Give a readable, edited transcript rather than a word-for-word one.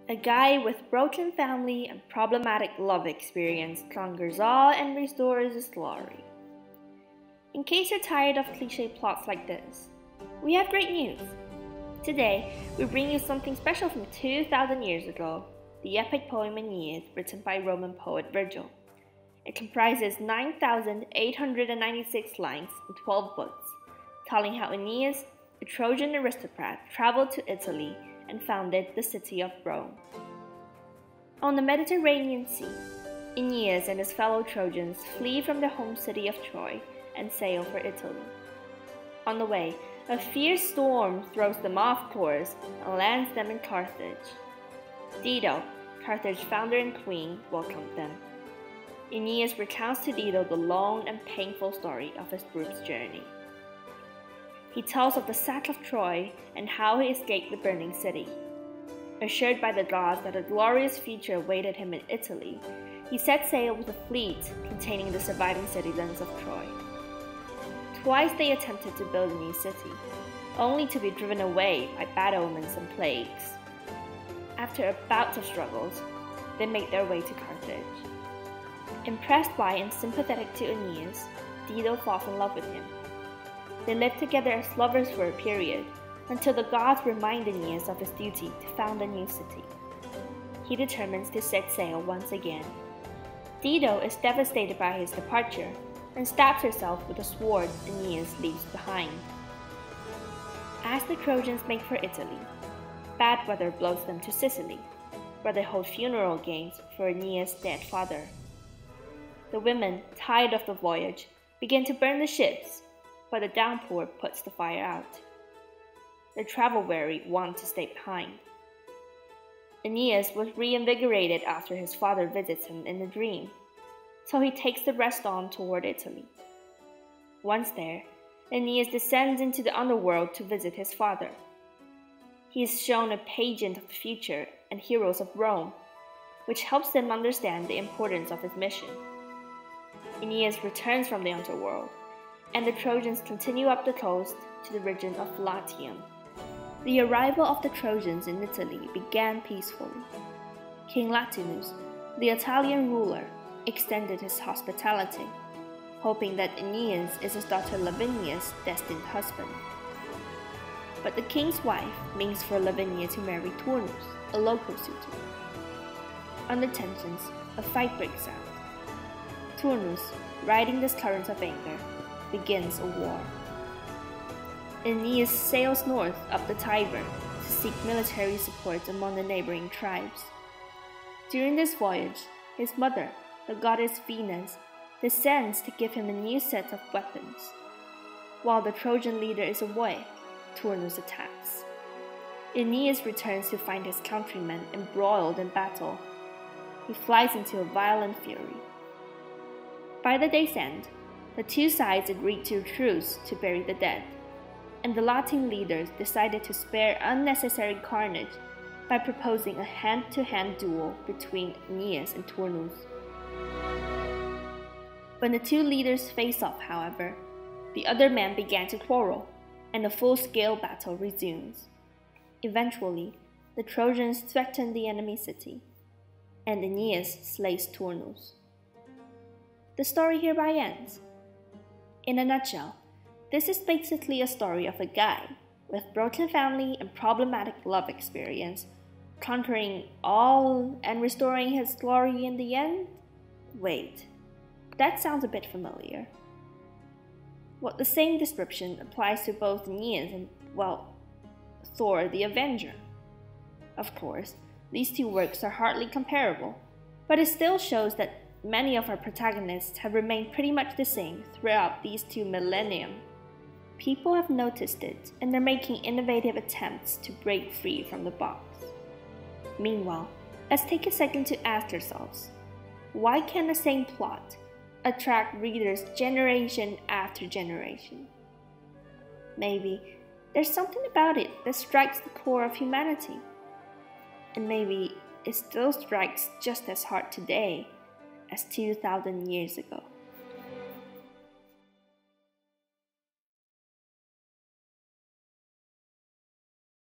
A guy with broken family and problematic love experience conquers all and restores his glory. In case you're tired of cliché plots like this, we have great news. Today, we bring you something special from 2,000 years ago, the epic poem Aenead, written by Roman poet Virgil. It comprises 9,896 lines and 12 books, telling how Aeneas, a Trojan aristocrat, traveled to Italy and founded the city of Rome. On the Mediterranean Sea, Aeneas and his fellow Trojans flee from their home city of Troy and sail for Italy. On the way, a fierce storm throws them off course and lands them in Carthage. Dido, Carthage's founder and queen, welcomed them. Aeneas recounts to Dido the long and painful story of his group's journey. He tells of the sack of Troy and how he escaped the burning city. Assured by the gods that a glorious future awaited him in Italy, he set sail with a fleet containing the surviving citizens of Troy. Twice they attempted to build a new city, only to be driven away by bad omens and plagues. After a bout of struggles, they made their way to Carthage. Impressed by and sympathetic to Aeneas, Dido falls in love with him. They lived together as lovers for a period, until the gods remind Aeneas of his duty to found a new city. He determines to set sail once again. Dido is devastated by his departure and stabs herself with a sword Aeneas leaves behind. As the Trojans make for Italy, bad weather blows them to Sicily, where they hold funeral games for Aeneas' dead father. The women, tired of the voyage, begin to burn the ships, but the downpour puts the fire out. The travel-weary want to stay behind. Aeneas was reinvigorated after his father visits him in a dream, so he takes the rest on toward Italy. Once there, Aeneas descends into the underworld to visit his father. He is shown a pageant of the future and heroes of Rome, which helps him understand the importance of his mission. Aeneas returns from the underworld, and the Trojans continue up the coast to the region of Latium. The arrival of the Trojans in Italy began peacefully. King Latinus, the Italian ruler, extended his hospitality, hoping that Aeneas is his daughter Lavinia's destined husband. But the king's wife means for Lavinia to marry Turnus, a local suitor. Under tensions, a fight breaks out. Turnus, riding this current of anger, begins a war. Aeneas sails north up the Tiber to seek military support among the neighboring tribes. During this voyage, his mother, the goddess Venus, descends to give him a new set of weapons. While the Trojan leader is away, Turnus attacks. Aeneas returns to find his countrymen embroiled in battle. He flies into a violent fury. By the day's end, the two sides agreed to a truce to bury the dead, and the Latin leaders decided to spare unnecessary carnage by proposing a hand-to-hand duel between Aeneas and Turnus. When the two leaders face off, however, the other men began to quarrel, and a full-scale battle resumes. Eventually, the Trojans threaten the enemy city, and Aeneas slays Turnus. The story hereby ends. In a nutshell, this is basically a story of a guy with broken family and problematic love experience, conquering all and restoring his glory in the end? Wait, that sounds a bit familiar. Well, the same description applies to both Aeneas and, well, Thor the Avenger. Of course, these two works are hardly comparable, but it still shows that many of our protagonists have remained pretty much the same throughout these two millennia. People have noticed it, and they're making innovative attempts to break free from the box. Meanwhile, let's take a second to ask ourselves, why can the same plot attract readers generation after generation? Maybe there's something about it that strikes the core of humanity. And maybe it still strikes just as hard today as 2,000 years ago.